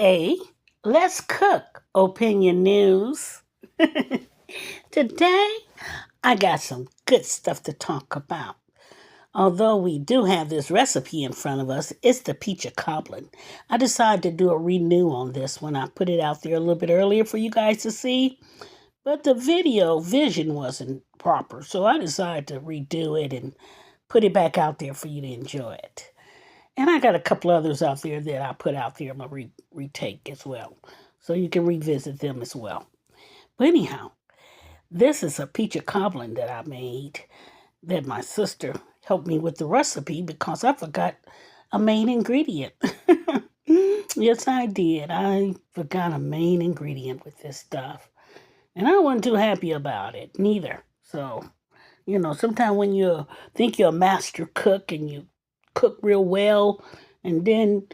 Hey, let's cook opinion news. Today, I got some good stuff to talk about. Although we do have this recipe in front of us, it's the peach cobbler. I decided to do a renew on this when I put it out there a little bit earlier for you guys to see, but the video vision wasn't proper, so I decided to redo it and put it back out there for you to enjoy it. And I got a couple others out there that I put out there. I'm going to retake as well. So you can revisit them as well. But anyhow, this is a peach cobbler that I made that my sister helped me with the recipe because I forgot a main ingredient. Yes, I did. I forgot a main ingredient with this stuff. And I wasn't too happy about it, neither. So, sometimes when you think you're a master cook and you cook real well, and then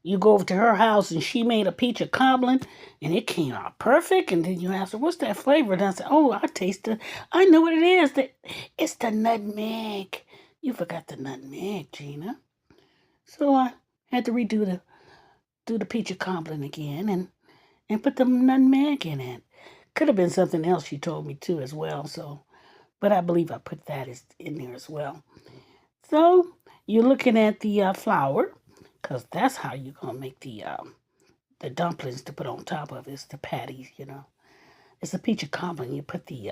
you go over to her house and she made a peach cobbler and it came out perfect, and then you ask her, what's that flavor? And I said, oh, I know what it is. It's the nutmeg. You forgot the nutmeg, Gina. So I had to do the peach cobbler again and put the nutmeg in it. Could have been something else she told me too as well. So, but I believe I put that in there as well. So you're looking at the flour, because that's how you're going to make the dumplings to put on top of it. It's the patties, It's a peach cobbler. You put the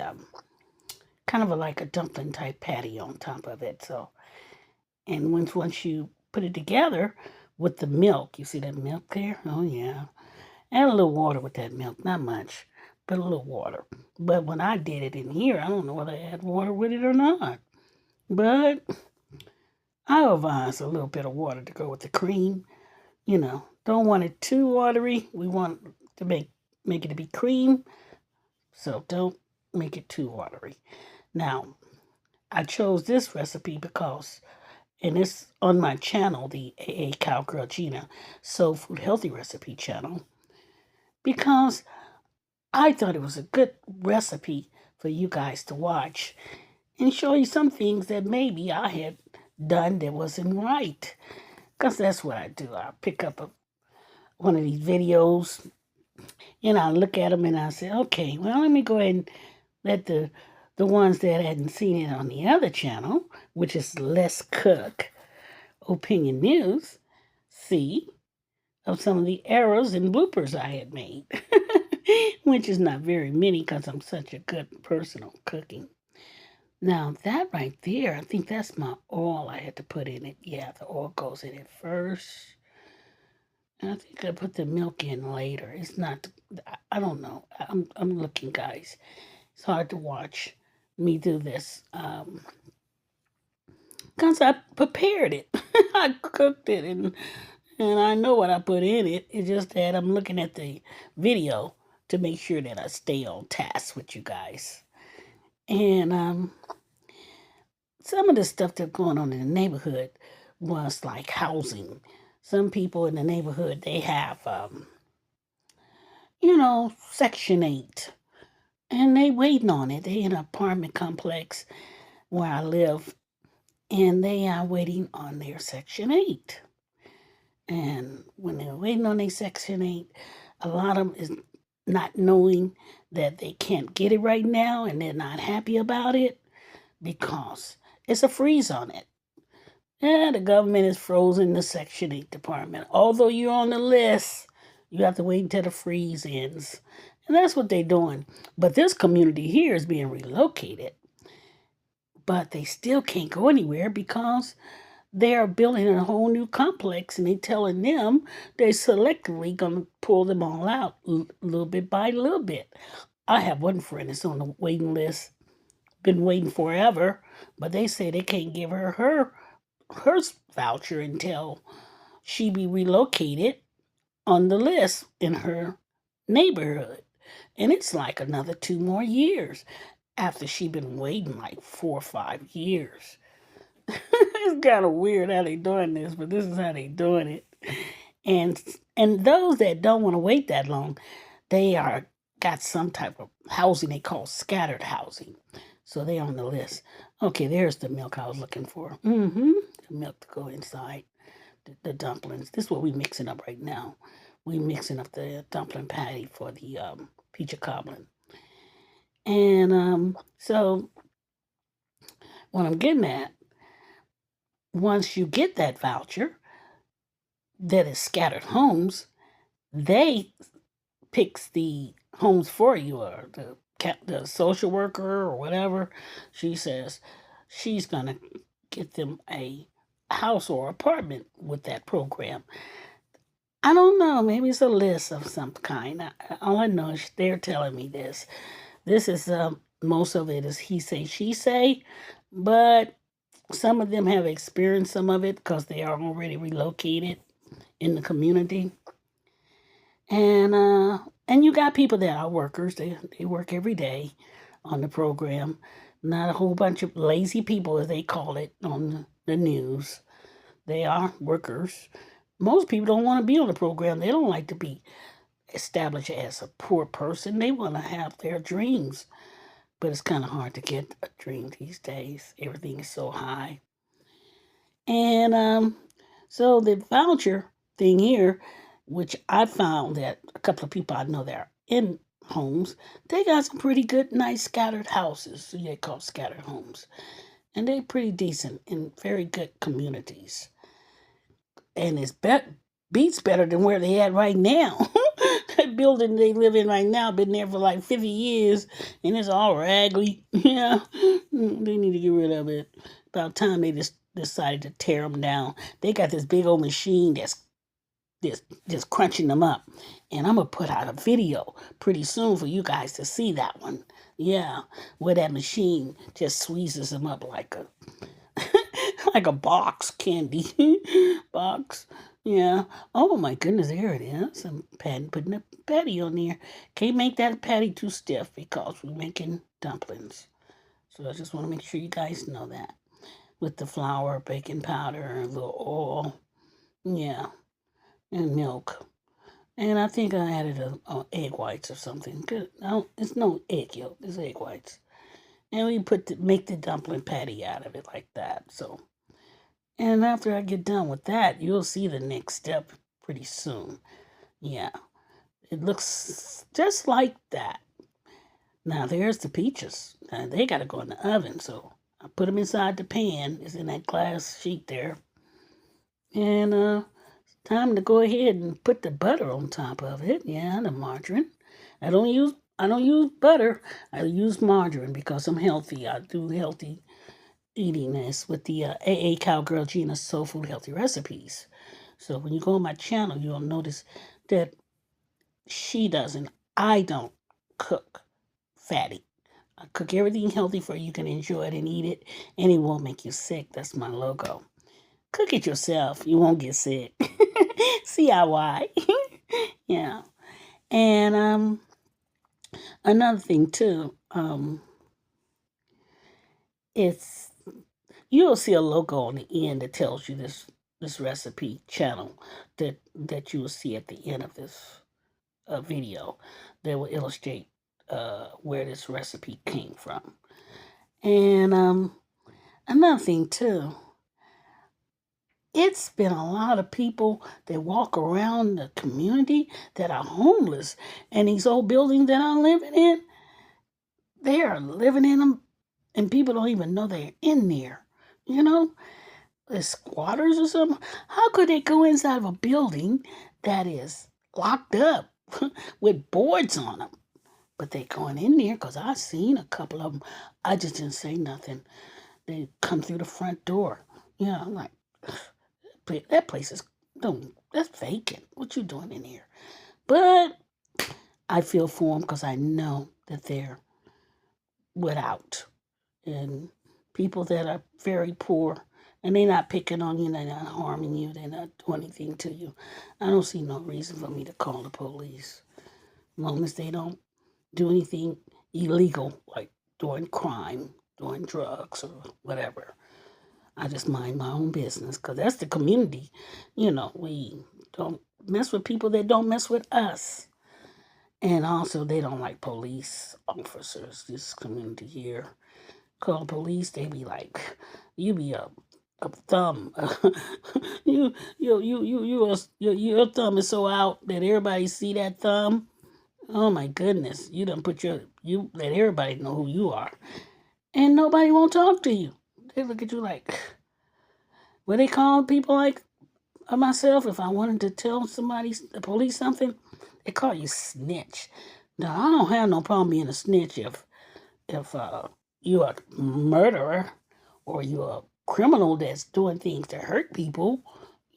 kind of like a dumpling type patty on top of it. So, and once you put it together with the milk, you see that milk there? Oh, yeah. Add a little water with that milk. Not much, but a little water. But when I did it in here, I don't know whether I add water with it or not. But I advise a little bit of water to go with the cream. Don't want it too watery. We want to make it to be cream. So don't make it too watery. Now, I chose this recipe because, and it's on my channel, the Cowgirl Gina Soul Food Healthy Recipe channel, because I thought it was a good recipe for you guys to watch and show you some things that maybe I had done that wasn't right. Because that's what I do. I pick up one of these videos and I look at them and I say, okay, well, let me go ahead and let the ones that hadn't seen it on the other channel, which is Let's Cook Opinion News, see of some of the errors and bloopers I had made, which is not very many because I'm such a good person on cooking. Now, that right there, I think that's my oil I had to put in it. Yeah, the oil goes in it first. And I think I put the milk in later. It's not, I don't know. I'm looking, guys. It's hard to watch me do this. Because I prepared it. I cooked it and I know what I put in it. It's just that I'm looking at the video to make sure that I stay on task with you guys. And some of the stuff that's going on in the neighborhood was like housing. Some people in the neighborhood, they have, Section 8. And they waiting on it. They in an apartment complex where I live. And they are waiting on their Section 8. And when they're waiting on their Section 8, a lot of them is not knowing that they can't get it right now. And they're not happy about it because it's a freeze on it. And the government is frozen the Section 8 department. Although you're on the list, you have to wait until the freeze ends. And that's what they're doing. But this community here is being relocated. But they still can't go anywhere because they're building a whole new complex and they're telling them they're selectively going to pull them all out little bit by little bit. I have one friend that's on the waiting list, been waiting forever, but they say they can't give her voucher until she be relocated on the list in her neighborhood. And it's like another 2 more years after she been waiting like 4 or 5 years. It's kind of weird how they doing this, but this is how they doing it. And those that don't want to wait that long, they got some type of housing they call scattered housing. So they're on the list. Okay, there's the milk I was looking for. The milk to go inside the dumplings. This is what we're mixing up right now. we mixing up the dumpling patty for the peach cobbler. And so what I'm getting at, once you get that voucher that is scattered homes, they picks the homes for you, or the social worker or whatever. She says she's gonna get them a house or apartment with that program. I don't know. Maybe it's a list of some kind. All I know is they're telling me this. This is most of it is he say she say, but some of them have experienced some of it because they are already relocated in the community. And you got people that are workers. They work every day on the program. Not a whole bunch of lazy people, as they call it on the news. They are workers. Most people don't want to be on the program. They don't like to be established as a poor person. They want to have their dreams. But it's kind of hard to get a dream these days. Everything is so high. And so the voucher thing here, which I found that a couple of people I know that are in homes, they got some pretty good, nice scattered houses. So they call scattered homes. And they're pretty decent in very good communities. And it's beats better than where they at right now. That building they live in right now been there for like 50 years, and it's all raggedy. Yeah, they need to get rid of it. About time they just decided to tear them down. They got this big old machine that's just crunching them up, and I'm gonna put out a video pretty soon for you guys to see that one. Yeah, where that machine just squeezes them up like a like a box candy box. Yeah. Oh my goodness, there it is. I'm putting a patty on there. Can't make that patty too stiff because we're making dumplings. So I just want to make sure you guys know that. With the flour, baking powder, a little oil. Yeah. And milk. And I think I added a egg whites or something. No, it's no egg yolk. It's egg whites. And we make the dumpling patty out of it like that. So, and after I get done with that, you'll see the next step pretty soon. Yeah, it looks just like that. Now there's the peaches. Now, they got to go in the oven, so I put them inside the pan. It's in that glass sheet there. And it's time to go ahead and put the butter on top of it. Yeah, the margarine. I don't use butter. I use margarine because I'm healthy. I do healthy eating this with the AA Cowgirl Gina Soul Food Healthy Recipes. So when you go on my channel, you'll notice that I don't cook fatty. I cook everything healthy for you can enjoy it and eat it, and it won't make you sick. That's my logo. Cook it yourself. You won't get sick. CIY. Yeah. And another thing too, it's you'll see a logo on the end that tells you this recipe channel that you will see at the end of this video that will illustrate where this recipe came from. And another thing too, it's been a lot of people that walk around the community that are homeless, and these old buildings that I'm living in, they are living in them, and people don't even know they're in there. You know, as squatters or something. How could they go inside of a building that is locked up with boards on them? But they going in there because I seen a couple of them. I just didn't say nothing. They come through the front door. Yeah, I'm like, that place is that's vacant. What you doing in here? But I feel for them because I know that they're without, and people that are very poor, and they're not picking on you, they're not harming you, they're not doing anything to you. I don't see no reason for me to call the police. As long as they don't do anything illegal, like doing crime, doing drugs, or whatever. I just mind my own business, because that's the community. You know, we don't mess with people that don't mess with us. And also, they don't like police officers, this community here. Call police, they be like, you be a a thumb. Your thumb is so out that everybody see that thumb. Oh my goodness, you let everybody know who you are, and nobody won't talk to you. They look at you like, what they call people like myself. If I wanted to tell the police something, they call you snitch. Now I don't have no problem being a snitch if you're a murderer or you're a criminal that's doing things to hurt people.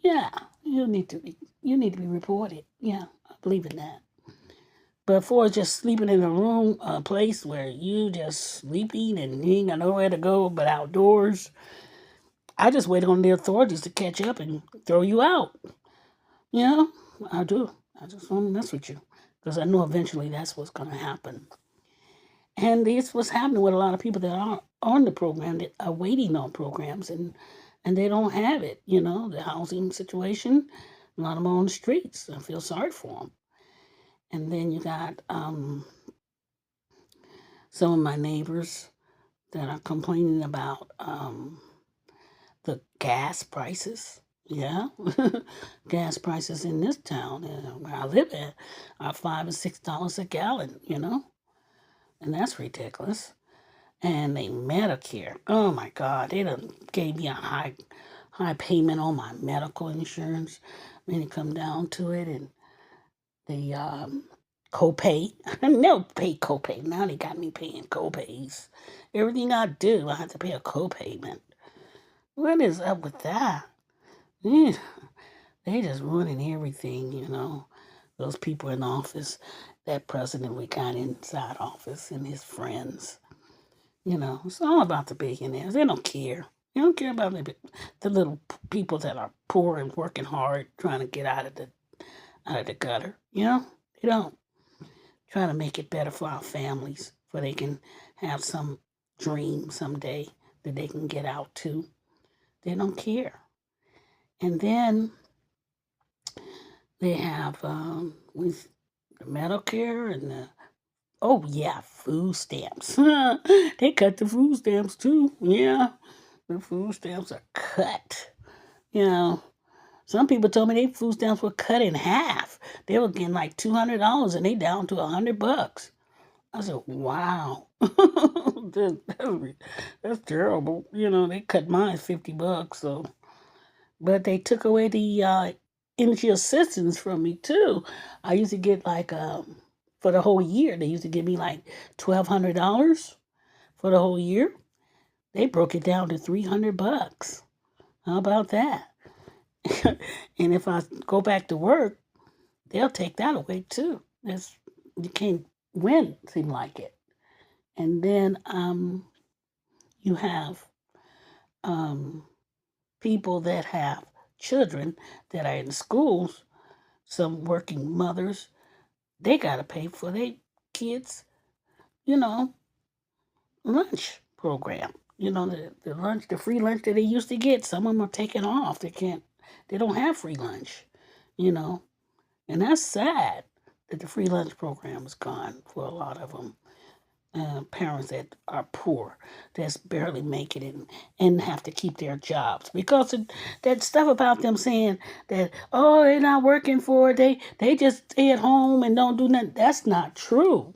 Yeah, you need to be reported. Yeah, I believe in that. But for just sleeping in a place where you just sleeping and you ain't got nowhere to go but outdoors, I just wait on the authorities to catch up and throw you out. You know, I do. I just want to mess with you because I know eventually that's what's going to happen. And it's what's happening with a lot of people that aren't on the program, that are waiting on programs, and they don't have it. You know, the housing situation, a lot of them are on the streets. I feel sorry for them. And then you got some of my neighbors that are complaining about the gas prices. Yeah, gas prices in this town where I live at are $5 and $6 a gallon. You know, and that's ridiculous. And they Medicare. Oh my God, they done gave me a high payment on my medical insurance. When it come down to it, and the copay. I never paid copay. Now they got me paying copays. Everything I do, I have to pay a copayment. What is up with that? Yeah, they just running everything, you know. Those people in office, that president we got inside office and his friends. You know, it's all about the billionaires. They don't care. They don't care about the little people that are poor and working hard, trying to get out of the gutter. You know, they don't try to make it better for our families, so they can have some dream someday that they can get out to. They don't care. And then they have with the Medicare and the food stamps. They cut the food stamps too. Yeah, the food stamps are cut. You know, some people told me their food stamps were cut in half. They were getting like $200 and they down to $100. I said, wow, that's terrible. You know, they cut mine $50. So, but they took away the energy assistance from me too. I used to get like for the whole year. They used to give me like $1,200 for the whole year. They broke it down to $300. How about that? And if I go back to work, they'll take that away too. You can't win, seem like it. And then you have people that have children that are in schools. Some working mothers, they gotta pay for their kids, you know, lunch program. You know, the free lunch that they used to get. Some of them are taking off. They don't have free lunch. You know, and that's sad that the free lunch program is gone for a lot of them. Parents that are poor, that's barely making it and have to keep their jobs because of that stuff about them saying that, oh, they're not working for it, they just stay at home and don't do nothing. That's not true.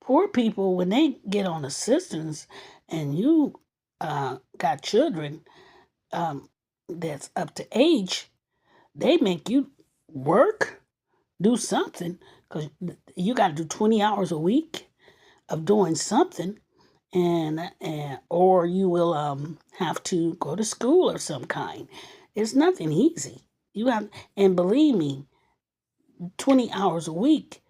Poor people, when they get on assistance and you got children that's up to age, they make you work, do something, because you got to do 20 hours a week of doing something, and or you will have to go to school of some kind. It's nothing easy. You have, and believe me, 20 hours a week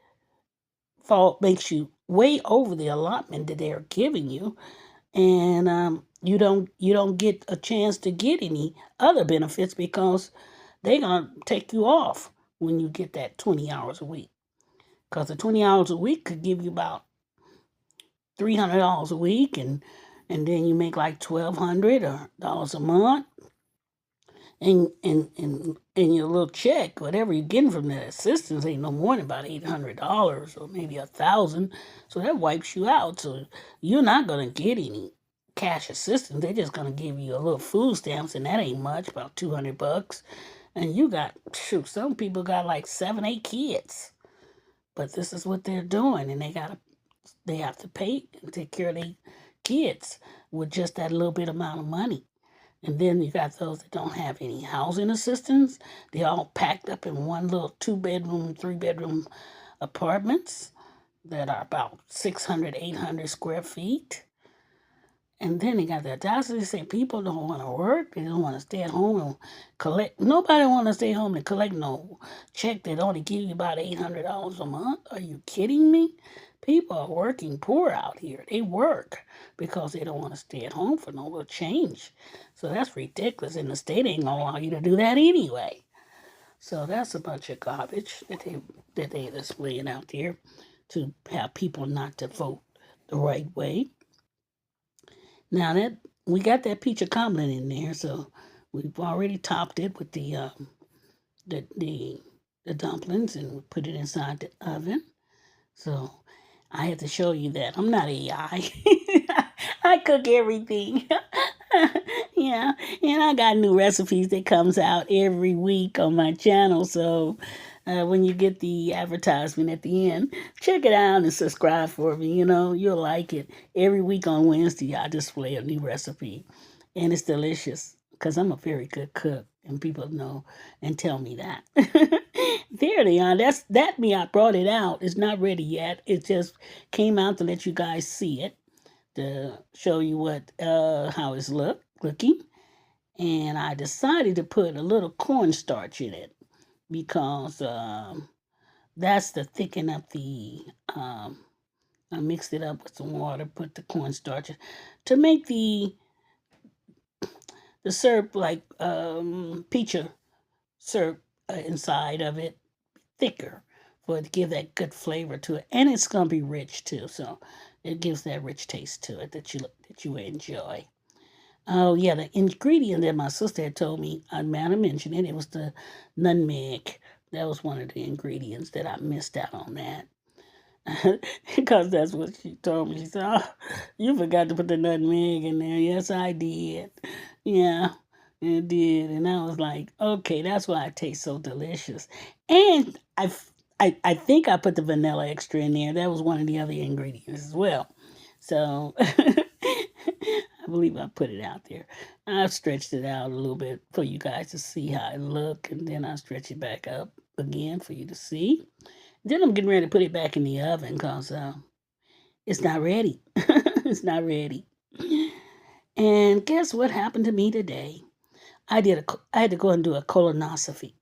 makes you way over the allotment that they're giving you, and you don't get a chance to get any other benefits because they're gonna take you off when you get that 20 hours a week. Because the 20 hours a week could give you about $300 a week, and then you make like $1,200 a month, and your little check, whatever you're getting from that assistance, ain't no more than about $800 or maybe $1,000. So that wipes you out. So you're not gonna get any cash assistance. They're just gonna give you a little food stamps, and that ain't much, about $200. And you got, shoot, some people got like 7, 8 kids. But this is what they're doing, and they have to pay and take care of their kids with just that little bit amount of money. And then you got those that don't have any housing assistance. They all packed up in one little 2-bedroom, 3-bedroom apartments that are about 600, 800 square feet. And then they got the audacity to say people don't want to work. They don't want to stay at home and collect. Nobody want to stay home and collect no check that only give you about $800 a month. Are you kidding me? People are working poor out here. They work because they don't want to stay at home for no little change. So that's ridiculous. And the state ain't going to allow you to do that anyway. So that's a bunch of garbage that they displaying out there to have people not to vote the right way. Now that we got that peach cobbler in there, so we've already topped it with the dumplings and we put it inside the oven. So I had to show you that I'm not AI. I cook everything. Yeah, and I got new recipes that comes out every week on my channel. So when you get the advertisement at the end, check it out and subscribe for me. You know, you'll like it. Every week on Wednesday, I display a new recipe, and it's delicious because I'm a very good cook, and people know and tell me that. There they are. That me. I brought it out. It's not ready yet. It just came out to let you guys see it, to show you what how it's looking. And I decided to put a little cornstarch in it because that's to thicken up the. I mixed it up with some water, put the cornstarch to make the syrup like peach syrup inside of it thicker for it to give that good flavor to it, and it's gonna be rich too. So it gives that rich taste to it that you enjoy. Oh yeah, the ingredient that my sister had told me, I might have mentioned it. It was the nutmeg. That was one of the ingredients that I missed out on that. Because that's what she told me. She said, "Oh, you forgot to put the nutmeg in there." Yes, I did. Yeah, it did. And I was like, okay, that's why it tastes so delicious. And I think I put the vanilla extra in there. That was one of the other ingredients as well. So I believe I put it out there. I've stretched it out a little bit for you guys to see how it look, and then I stretch it back up again for you to see. Then I'm getting ready to put it back in the oven because it's not ready. It's not ready. And guess what happened to me today? I had to go and do a colonoscopy.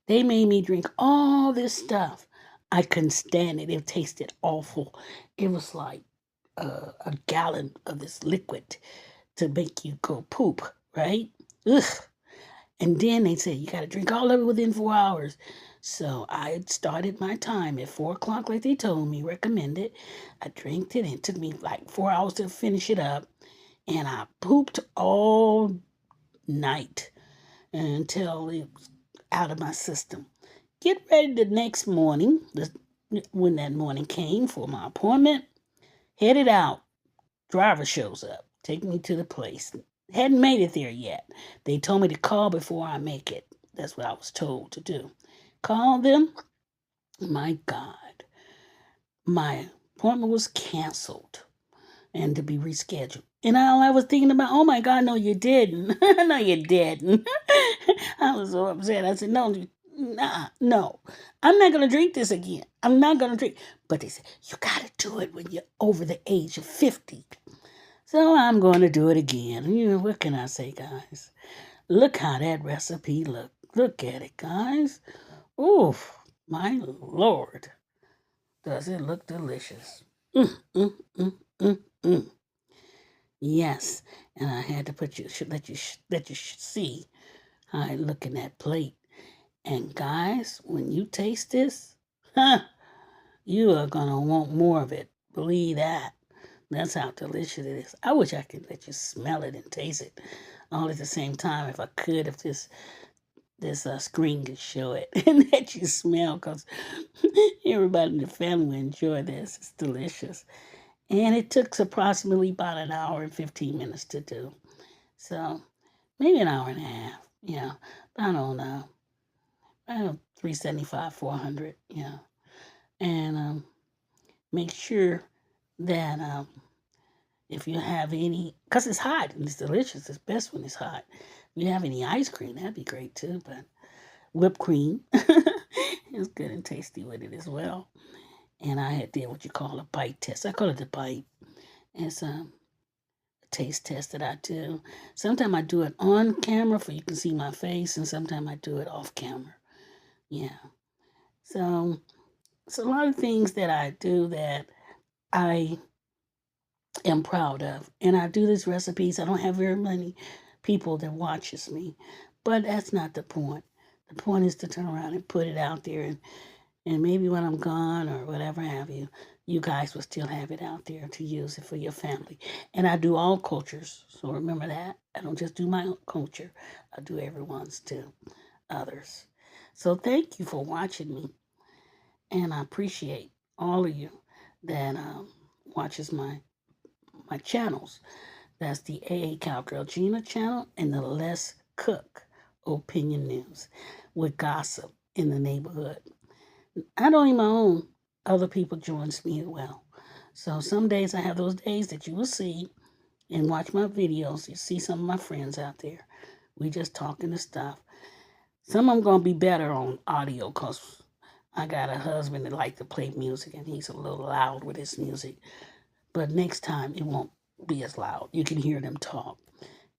They made me drink all this stuff. I couldn't stand it. It tasted awful. It was like a gallon of this liquid to make you go poop, right? Ugh. And then they said you got to drink all of it within 4 hours. So I started my time at 4 o'clock, like they told me, recommended. I drank it, and it took me like 4 hours to finish it up. And I pooped all night until it was out of my system. Get ready the next morning, when that morning came for my appointment, headed out. Driver shows up, take me to the place. Hadn't made it there yet. They told me to call before I make it. That's what I was told to do. Call them. My God. My appointment was canceled and to be rescheduled. And all I was thinking about, oh my God, no, you didn't. No, you didn't. I was so upset. I said, no, no. I'm not going to drink this again. I'm not going to drink. But they said, you got to do it when you're over the age of 50. So I'm going to do it again. You know, what can I say, guys? Look how that recipe look. Look at it, guys. Oof, my Lord. Does it look delicious? Mm, mm, mm, mm, mm. Yes, and I had to let you see how I look in that plate. And guys, when you taste this, you are gonna want more of it. Believe that. That's how delicious it is. I wish I could let you smell it and taste it all at the same time. If I could, if this screen could show it and let you smell, because everybody in the family will enjoy this. It's delicious. And it took approximately about an hour and 15 minutes to do. So maybe an hour and a half. Yeah. I don't know. I don't know, 375, 400. Yeah. And make sure that if you have any, because it's hot and it's delicious. It's best when it's hot. If you have any ice cream, that'd be great too. But whipped cream is good and tasty with it as well. And I had did what you call a bite test. I call it the bite. It's a taste test that I do. Sometimes I do it on camera for you can see my face, and sometimes I do it off camera. Yeah. So it's a lot of things that I do that I am proud of. And I do these recipes. I don't have very many people that watches me, but that's not the point. The point is to turn around and put it out there, and maybe when I'm gone or whatever have you, you guys will still have it out there to use it for your family. And I do all cultures, so remember that. I don't just do my own culture. I do everyone's too, others. So thank you for watching me, and I appreciate all of you that watches my channels. That's the AA Cowgirl Gina channel and the Let's Cook Opinion News with gossip in the neighborhood. Not only my own, other people joins me as well. So some days I have those days that you will see and watch my videos. You see some of my friends out there. We just talking the stuff. Some of them going to be better on audio because I got a husband that like to play music and he's a little loud with his music. But next time it won't be as loud. You can hear them talk.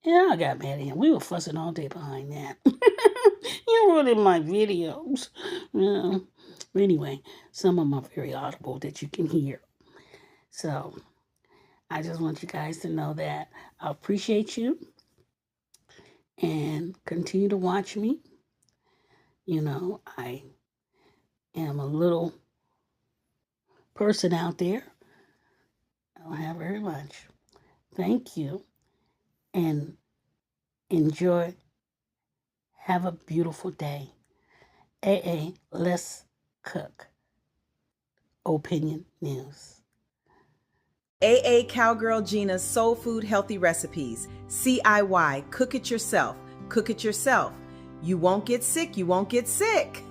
Yeah, I got mad at him. We were fussing all day behind that. You ruined my videos. Yeah. Anyway, some of them are very audible that you can hear. So I just want you guys to know that I appreciate you and continue to watch me. You know, I am a little person out there. I don't have very much. Thank you and enjoy. Have a beautiful day. AA, Let's Cook Opinion News. AA Cowgirl Gina's Soul Food Healthy Recipes. CIY. Cook it yourself. Cook it yourself. You won't get sick. You won't get sick.